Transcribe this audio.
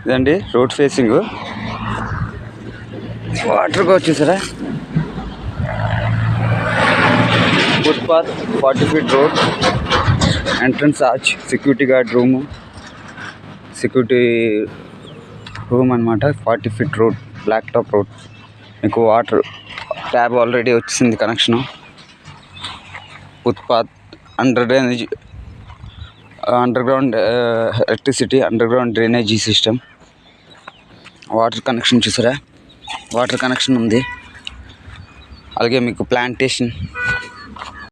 ఇదండి road facing వాటర్గా వచ్చేసారా. Footpath 40 feet road, entrance arch, security guard security room అనమాట. 40 feet road, black top road. మీకు water tap already వచ్చింది connection. Footpath, underground electricity, underground drainage system, water connection చూసారా, water connection ఉంది. అలాగే మీకు plantation